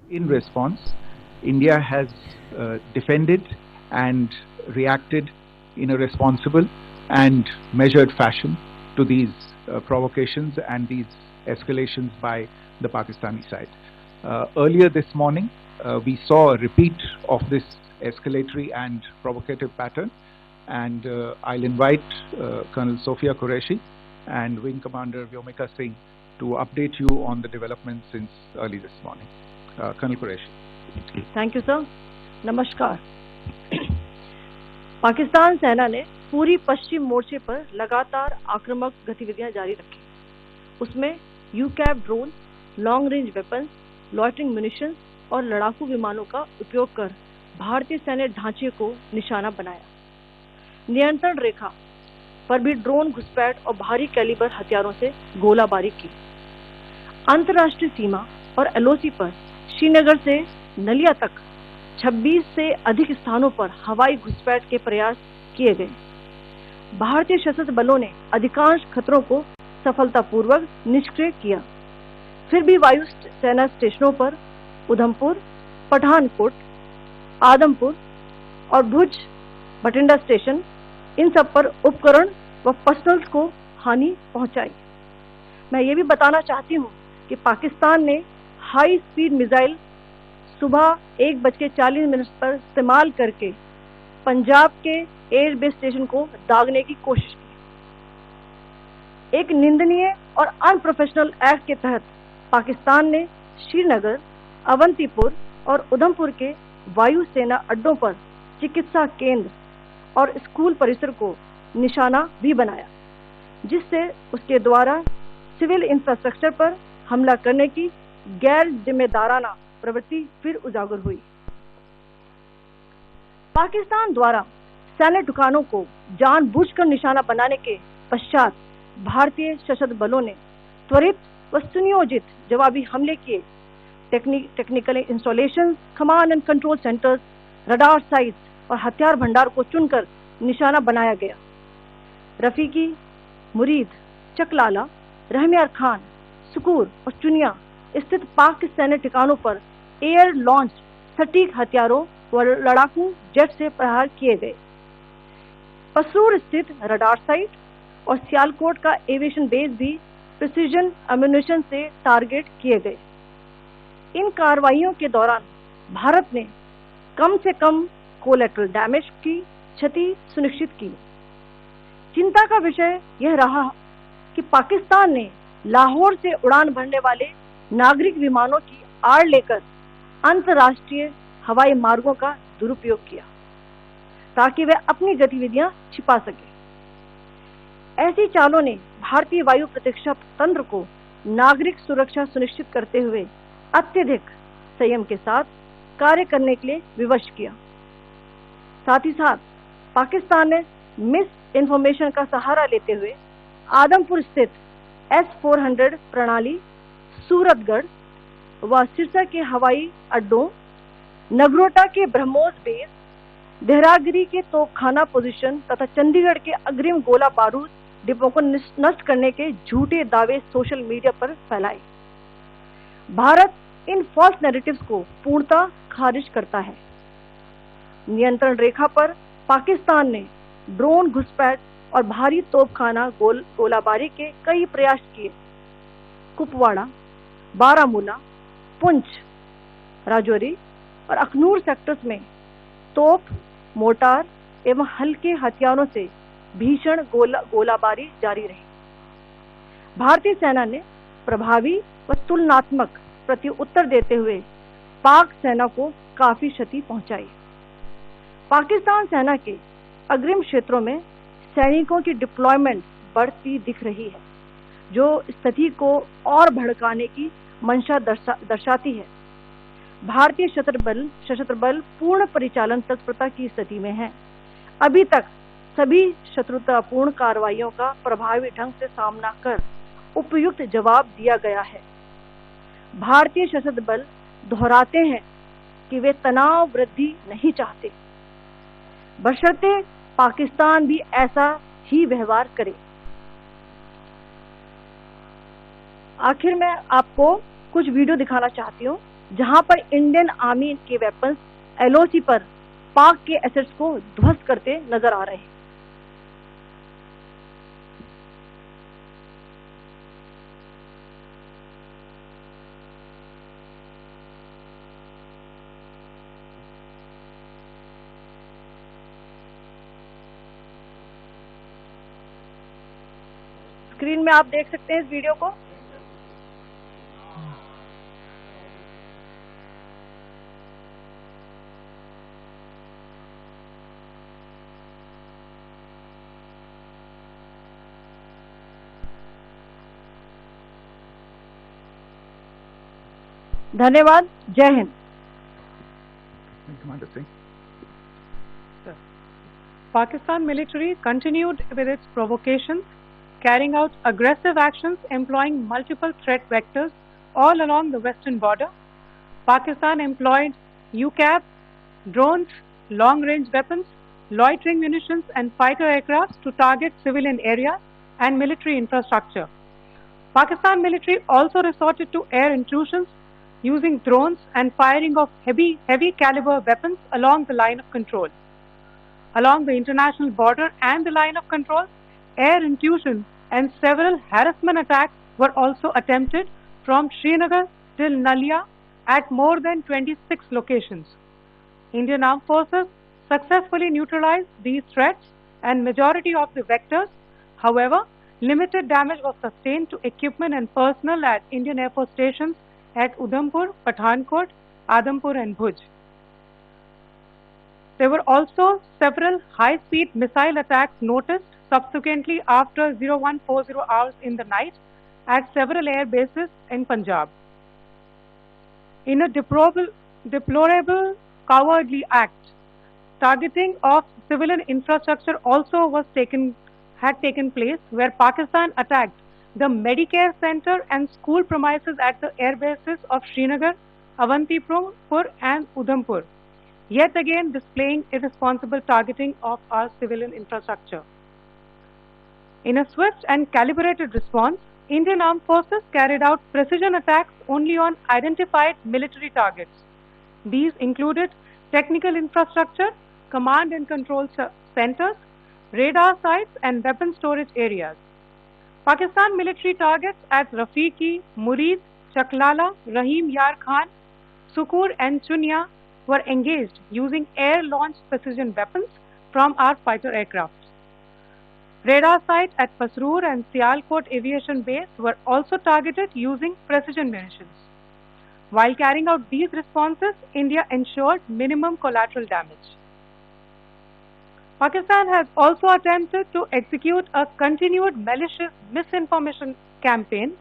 In response, India has defended and reacted in a responsible and measured fashion to these provocations and these escalations by the Pakistani side. Earlier this morning, we saw a repeat of this escalatory and provocative pattern, and I'll invite Colonel Sophia Qureshi and Wing Commander Vyomika Singh to update you on the developments since early this morning. Colonel Qureshi. Thank you sir. नमस्कार। पाकिस्तान सेना ने पूरी पश्चिम मोर्चे पर लगातार आक्रामक गतिविधियां जारी रखी। उसमें UCAV drone, long range weapons, loitering munitions और लड़ाकू विमानों का उपयोग कर भारतीय सैन्य ढांचे को निशाना बनाया। नियंत्रण रेखा पर भी ड्रोन घुसपैठ और भारी कैलिबर हथियारों से गोलाबारी की। अंतर्राष्ट्रीय सीमा और एलओसी पर श्रीनगर से नलिया तक 26 से अधिक स्थानों पर हवाई घुसपैठ के प्रयास किए गए। भारतीय सशस्त्र बलों ने अधिकांश खतरों को सफलतापूर्वक निष्क्रिय किया। फिर भी वायु सेना स्टेशनों पर उधमपुर, पठानकोट, आदमपुर और भुज बठिंडा स्टेशन, इन सब पर उपकरण व पर्सनल्स को हानि पहुंचाई। मैं ये भी बताना चाहती हूँ कि पाकिस्तान ने हाई स्पीड मिसाइल सुबह 1:40 पर इस्तेमाल करके पंजाब के एयरबेस स्टेशन को दागने की कोशिश की। एक निंदनीय और अनप्रोफेशनल एक्ट के तहत पाकिस्तान ने श्रीनगर, अवंतीपुर और उधमपुर के वायु सेना अड्डों पर चिकित्सा केंद्र और स्कूल परिसर को निशाना भी बनाया, जिससे उसके द्वारा सिविल इंफ्रास्ट्रक्चर पर हमला करने की गैर जिम्मेदाराना प्रवृत्ति फिर उजागर हुई। पाकिस्तान द्वारा सैन्य ठिकानों को जानबूझकर निशाना बनाने के पश्चात भारतीय सशस्त्र बलों ने त्वरित व सुनियोजित जवाबी हमले किए। Technical installation, command and control centres, radar sites और हथियार भंडार को चुनकर निशाना बनाया गया। रफीकी, मुरीद, चकलाला, रहमियार खान, सुकूर और चुनिया स्थित पाक सैन्य ठिकानों पर एयर लॉन्च सटीक हथियारों व लड़ाकू जेट से प्रहार किए गए। पसूर स्थित रडार साइट और सियालकोट का एविएशन बेस भी प्रिसीजन अम्यूनिशन से टारगेट किए गए। इन कार्रवाइयों के दौरान भारत ने कम से कम कोलैटरल डैमेज की क्षति सुनिश्चित की। चिंता का विषय यह रहा कि पाकिस्तान ने लाहौर से उड़ान भरने वाले नागरिक विमानों की आड़ लेकर अंतर्राष्ट्रीय हवाई मार्गों का दुरुपयोग किया ताकि वे अपनी गतिविधियां छिपा सके। ऐसी चालों ने भारतीय वायु प्रतिरक्षा तंत्र को नागरिक सुरक्षा सुनिश्चित करते हुए अत्यधिक संयम के साथ कार्य करने के लिए विवश किया। साथ ही साथ पाकिस्तान ने मिस इन्फॉर्मेशन का सहारा लेते हुए आदमपुर स्थित S-400 प्रणाली, सूरतगढ़ व सिरसा के हवाई अड्डों, नगरोटा के ब्रह्मोस बेस, देहरागिरी के तोपखाना पोजीशन तथा चंडीगढ़ के अग्रिम गोला बारूद डिपो को नष्ट करने के झूठे दावे सोशल मीडिया पर फैलाए। भारत इन फॉल्स नैरेटिव्स को पूर्णतः खारिज करता है। नियंत्रण रेखा पर पाकिस्तान ने ड्रोन घुसपैठ और भारी तोपखाना गोलाबारी के कई प्रयास किए। कुपवाड़ा, बारामूला, पुंछ, राजौरी और अखनूर सेक्टर्स में तोप, मोर्टार एवं हल्के हथियारों से भीषण गोलाबारी जारी रही। भारतीय सेना ने प्रभावी व तुलनात्मक प्रत्युत्तर देते हुए पाक सेना को काफी क्षति पहुंचाई। पाकिस्तान सेना के अग्रिम क्षेत्रों में सैनिकों की डिप्लॉयमेंट बढ़ती दिख रही है, जो स्थिति को और भड़काने की मंशा दर्शाती है। भारतीय सशस्त्र बल पूर्ण परिचालन तत्परता की स्थिति में है। अभी तक सभी शत्रुतापूर्ण कार्रवाइयों का प्रभावी ढंग से सामना कर उपयुक्त जवाब दिया गया है। भारतीय सशस्त्र बल दोहराते हैं कि वे तनाव वृद्धि नहीं चाहते, बशर्ते पाकिस्तान भी ऐसा ही व्यवहार करे। आखिर में आपको कुछ वीडियो दिखाना चाहती हूँ जहां पर इंडियन आर्मी के वेपन्स एलओसी पर पाक के एसेट्स को ध्वस्त करते नजर आ रहे हैं। स्क्रीन में आप देख सकते हैं इस वीडियो को। धन्यवाद। जय Hind. Commander Singh. Pakistan military continued with its provocations, carrying out aggressive actions employing multiple threat vectors all along the western border. Pakistan employed UCAV, drones, long-range weapons, loitering munitions and fighter aircrafts to target civilian areas and military infrastructure. Pakistan military also resorted to air intrusions using drones and firing of heavy caliber weapons along the line of control. Along the international border and the line of control, air intrusion and several harassment attacks were also attempted from Srinagar till Nalia at more than 26 locations. Indian Armed Forces successfully neutralized these threats and majority of the vectors. However, limited damage was sustained to equipment and personnel at Indian Air Force stations at Udhampur, Pathankot, Adampur and Bhuj. There were also several high-speed missile attacks noticed subsequently after 0140 hours in the night at several air bases in Punjab. In a deplorable cowardly act, targeting of civilian infrastructure also had taken place, where Pakistan attacked the Medicare Center and school premises at the air bases of Srinagar, Avantipur and Udhampur, yet again displaying irresponsible targeting of our civilian infrastructure. In a swift and calibrated response, Indian Armed Forces carried out precision attacks only on identified military targets. These included technical infrastructure, command and control centers, radar sites and weapon storage areas. Pakistan military targets at Rafiqi, Murid, Chaklala, Rahim Yar Khan, Sukur and Chunya were engaged using air-launched precision weapons from our fighter aircraft. Radar sites at Pasroor and Sialkot Aviation Base were also targeted using precision munitions. While carrying out these responses, India ensured minimum collateral damage. Pakistan has also attempted to execute a continued malicious misinformation campaign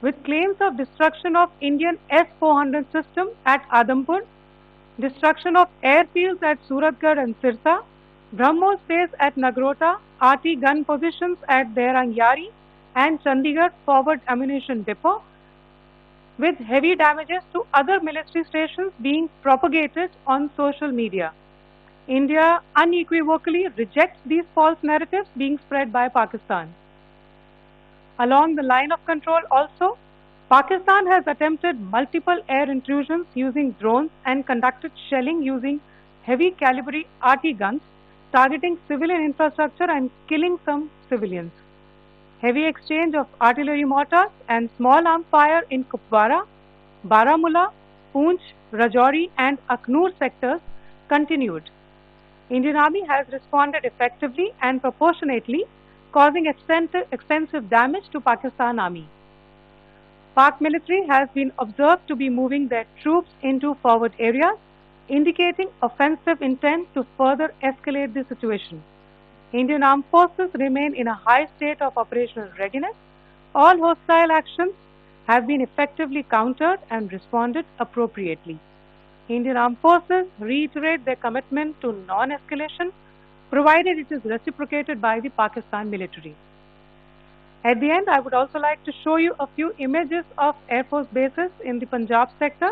with claims of destruction of Indian S-400 system at Adampur, destruction of airfields at Suratgarh and Sirsa, BrahMos base at Nagrota, RT gun positions at Dehrangyari and Chandigarh forward ammunition depot, with heavy damages to other military stations being propagated on social media. India unequivocally rejects these false narratives being spread by Pakistan. Along the line of control also, Pakistan has attempted multiple air intrusions using drones and conducted shelling using heavy caliber RT guns, targeting civilian infrastructure and killing some civilians. Heavy exchange of artillery mortars and small arms fire in Kupwara, Baramulla, Poonch, Rajouri and Aknoor sectors continued. Indian Army has responded effectively and proportionately, causing extensive damage to Pakistan Army. Pak military has been observed to be moving their troops into forward areas, indicating offensive intent to further escalate the situation. Indian Armed Forces remain in a high state of operational readiness. All hostile actions have been effectively countered and responded appropriately. Indian Armed Forces reiterate their commitment to non-escalation, provided it is reciprocated by the Pakistan military. At the end, I would also like to show you a few images of Air Force bases in the Punjab sector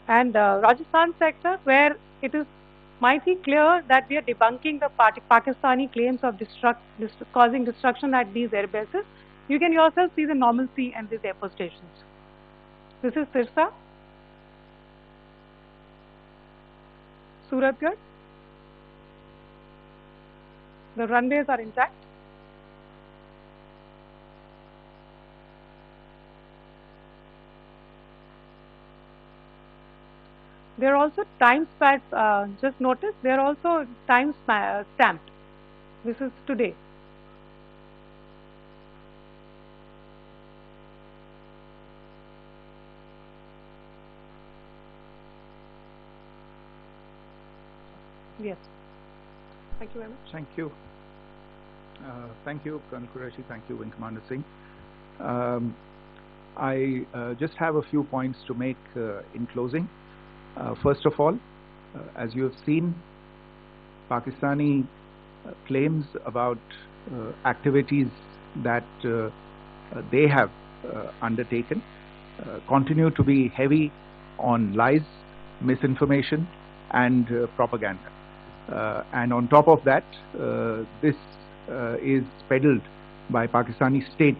and Rajasthan sector, where it is mighty clear that we are debunking the Pakistani claims of causing destruction at these air bases. You can yourself see the normalcy in these air force stations. This is Sirsa. Suratgarh. The runways are intact. There are also time stamps, just notice, they are also time stamped. This is today. Yes. Thank you very much. Thank you. Thank you, Colonel Qureshi. Thank you, Wing Commander Singh. I just have a few points to make in closing. First of all, as you have seen, Pakistani claims about activities that they have undertaken continue to be heavy on lies, misinformation, and propaganda. And on top of that, this is peddled by Pakistani state